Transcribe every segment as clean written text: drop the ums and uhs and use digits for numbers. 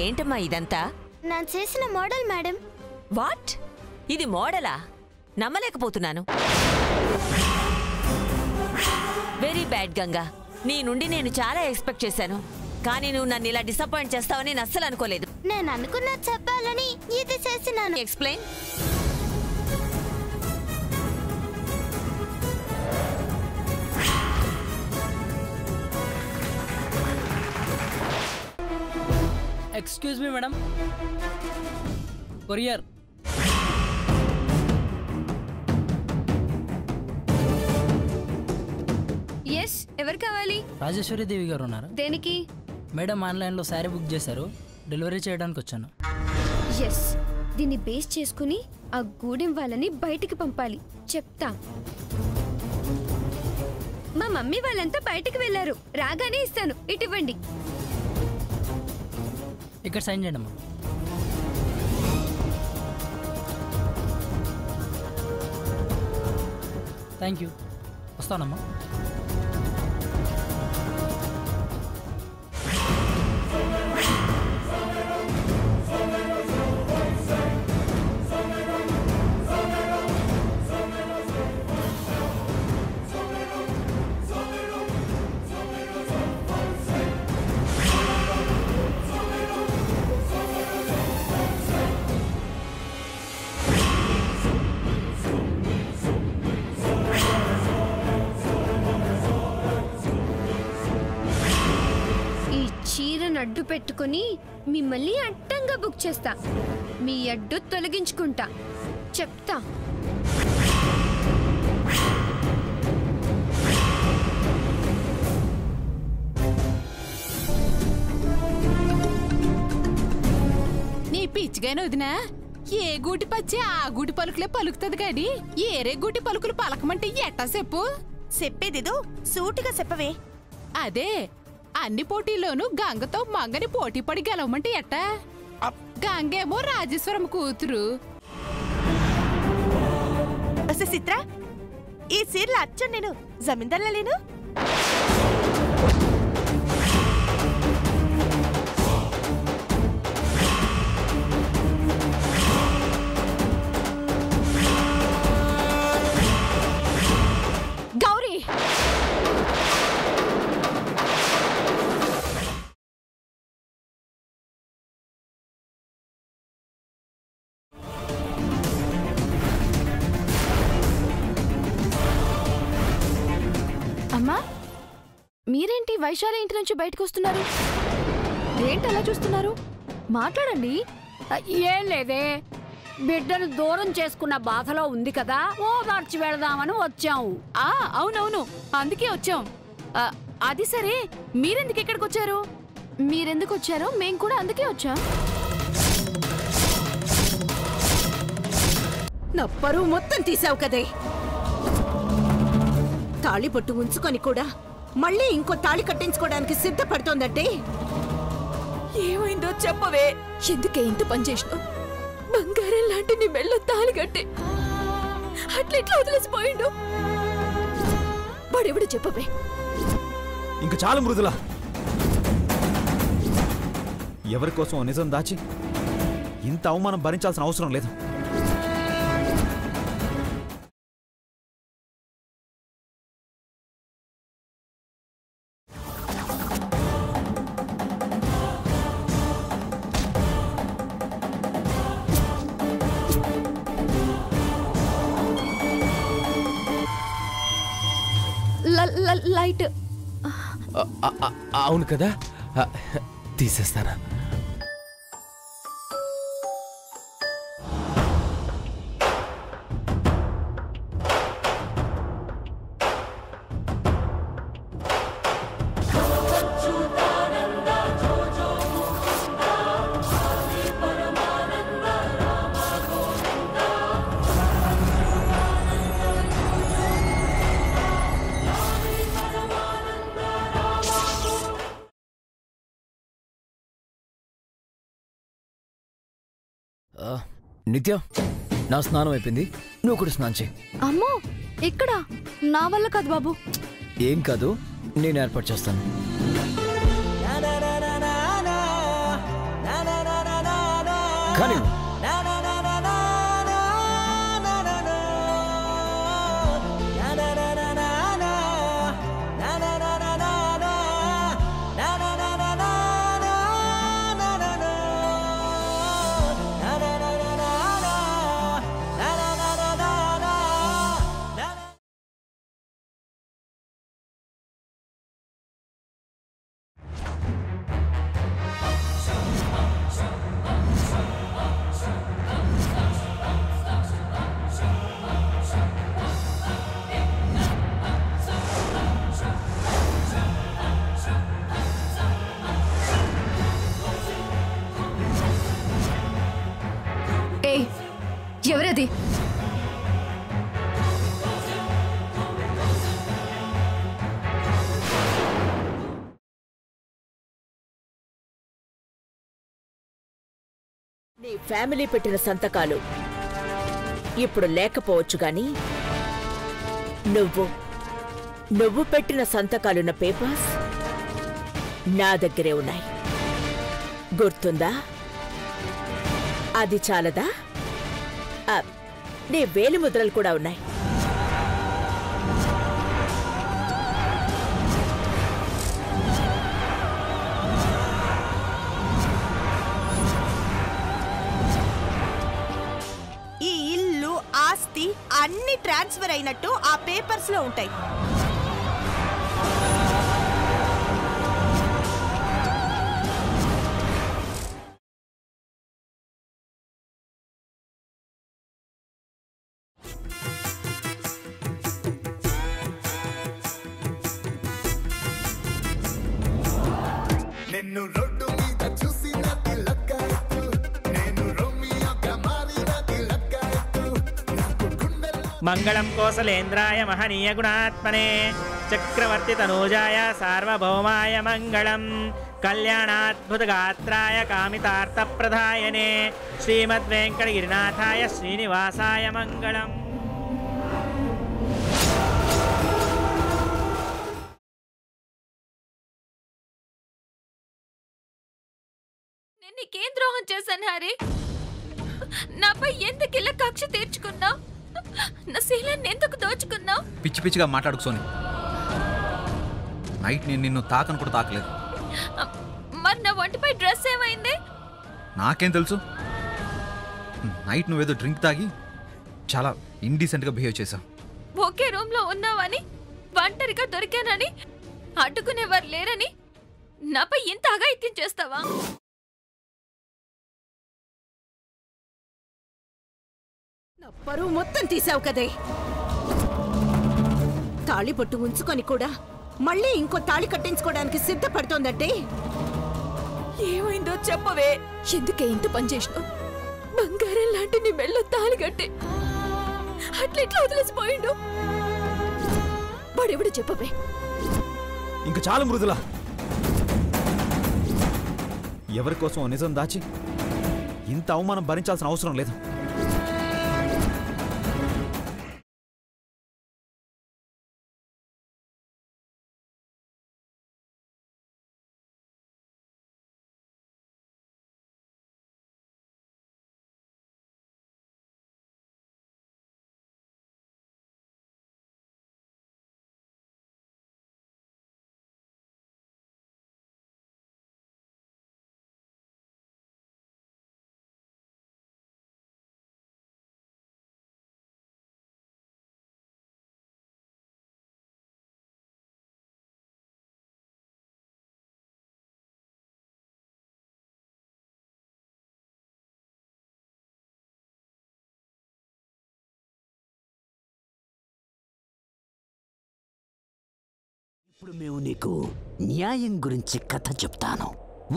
ఏంటమ్మా ఇదంతా? నేను చేసిన మోడల్ మేడం. వాట్? ఇది మోడలా? నమ్మలేకపోతున్నాను. Very bad Ganga. నీ నుండి నేను చాలా ఎక్స్పెక్ట్ చేశాను, కానీ నువ్వు నన్ను ఇలా డిసప్పాయింట్ చేస్తావని నేను అస్సలు అనుకోలేదు. నేను అనుకున్నది చెప్పాలని ఇది చేసినాను. Explain. Excuse me madam, courier. Yes, ఎవరు కావాలి? రాజేశ్వరి దేవి గారు ఉన్నారా? దేనికి? మేడం ఆన్లైన్లో శారీ బుక్ చేశారు, డెలివరీ చేయడానికి వచ్చాను. ఎస్, దీన్ని బేస్ చేసుకుని ఆ గూడెం వాళ్ళని బయటికి పంపాలి. చెప్తా. మా మమ్మీ వాళ్ళంతా బయటికి వెళ్ళారు, రాగానే ఇస్తాను. ఇటివ్వండి. ఇక్కడ సైన్ చేయండి అమ్మా. Thank you. వస్తానమ్మా. అడ్డు పెట్టుకుని మిమ్మల్ని అడ్డంగా బుక్ చేస్తా. మీ అడ్డు తొలగించుకుంటా. చెప్తా. నీ పిచ్చిగానే వదినా, ఏ గూటి పచ్చి ఆ గూటి పలుకులే పలుకుతుంది గాని ఏరే గూటి పలుకులు పలకమంటే ఎట్టా చెప్పు? చెప్పేదిదో సూటిగా చెప్పవే. అదే, అన్ని పోటీల్లోనూ గంగతో మంగని పోటీ పడి గెలవమంటే ఎట్టా? గంగేమో రాజేశ్వరం కూతురు. చిత్ర, ఈ సీర్లు అచ్చం నేను జమీందార్లా లేను? గౌరీ, అమ్మా, మీరేంటి వైశాలి ఇంటి నుంచి బయటకు వస్తున్నారు? ఏంటి అలా చూస్తున్నారు? మాట్లాడండి. ఏం లేదే, బిడ్డను దూరం చేసుకున్న బాధలో ఉంది కదా, ఓదార్చి వెళదామని వచ్చాం. అవునవును, అందుకే వచ్చాం. అది సరే, మీరెందుకు ఇక్కడికి వచ్చారు? మీరెందుకు వచ్చారో మేం కూడా అందుకే వచ్చాం. నా పరువు మొత్తం తీసావు కదే. తాళి పొట్టు ఉంచుకొని కూడా మళ్ళీ ఇంకో తాళి కట్టించుకోవడానికి సిద్ధపడుతోందంటే ఏమైందో చెప్పవే. ఎందుకే ఇంత పని చేసినావు? బంగారం లాంటి నీ మెళ్ళ తాళి కట్టి అట్లెట్లా వదిలేసిపోయిండు? వాడెవడు చెప్పవే. ఇంక చాలు మృదుల. ఎవరి కోసం నిజం దాచి ఇంత అవమానం భరించాల్సిన అవసరం లేదు. లైట్. అవును కదా, తీసేస్తానా? నిత్య, నా స్నానం అయిపోయింది, నువ్వు కూడా స్నానం చేయి. అమ్మో, ఇక్కడ నా వల్ల కాదు బాబు. ఏం కాదు, నేను ఏర్పాటు చేస్తాను. కానీ ఎవరది? నీ ఫ్యామిలీ పెట్టిన సంతకాలు ఇప్పుడు లేకపోవచ్చు గాని నువ్వు పెట్టిన సంతకాలున్న పేపర్స్ నా దగ్గరే ఉన్నాయి. గుర్తుందా? అది చాలదా? నీ వేలి ముద్రలు కూడా ఉన్నాయి. ఈ ఇల్లు, ఆస్తి అన్ని ట్రాన్స్ఫర్ అయినట్టు ఆ పేపర్స్ లో ఉంటాయి. మంగళం కోసలేంద్రాయ మహనీయ గుణాత్మనే చక్రవర్తి తనూజాయ సార్వభౌమాయ మంగళం కళ్యాణాద్భుత గాత్రాయ కామితార్థ ప్రదాయనే శ్రీమద్వేంకటగిరినాథాయ శ్రీనివాసాయ మంగళం. నేను నీకేం ద్రోహం చేశాను హరి? నాపై ఎందుకు ఇలా కక్ష తీర్చుకున్నావు? నా శీలాన్ని ఎందుకు దోచుకున్నావు? పిచ్చి పిచ్చిగా మాట్లాడుకు సోని. నైట్ నేను నిన్ను తాకను కూడా తాకలేదు. మరి నా ఒంటిపై డ్రెస్ ఏమైంది? నాకేం తెలుసు? నైట్ నువ్వేదో డ్రింక్ తాగి చాలా ఇండీసెంట్గా బిహేవ్ చేశావు. ఒకే రూమ్ లో ఉన్నావని, ఒంటరిగా దొరికానని, అడ్డుకునేవారు లేరని నాపై ఇంత అఘాయిత్యం చేస్తావా? పరువు మొత్తం తీసావు కదే. తాళి బొట్టు ఉంచుకొని కూడా మళ్ళీ ఇంకో తాళి కట్టించుకోవడానికి సిద్ధపడుతోందంటే ఏమైందో చెప్పవే. ఎందుకే ఇంత పని చేసినావు? బంగారం లాంటి నీ మెళ్ళో తాళి కట్టి అట్లెట్లా వదిలేసిపోయిండు? వాడెవడు చెప్పవే. ఇంక చాలు మృదుల. ఎవరి కోసం నిజం దాచి ఇంత అవమానం భరించాల్సిన అవసరం లేదు. ఇప్పుడు మేము నీకు న్యాయం గురించి కథ చెప్తాను.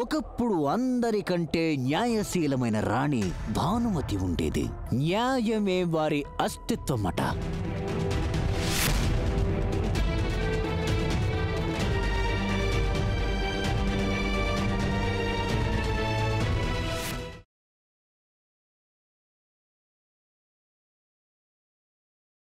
ఒకప్పుడు అందరికంటే న్యాయశీలమైన రాణి భానుమతి ఉండేది. న్యాయమే వారి అస్తిత్వమట.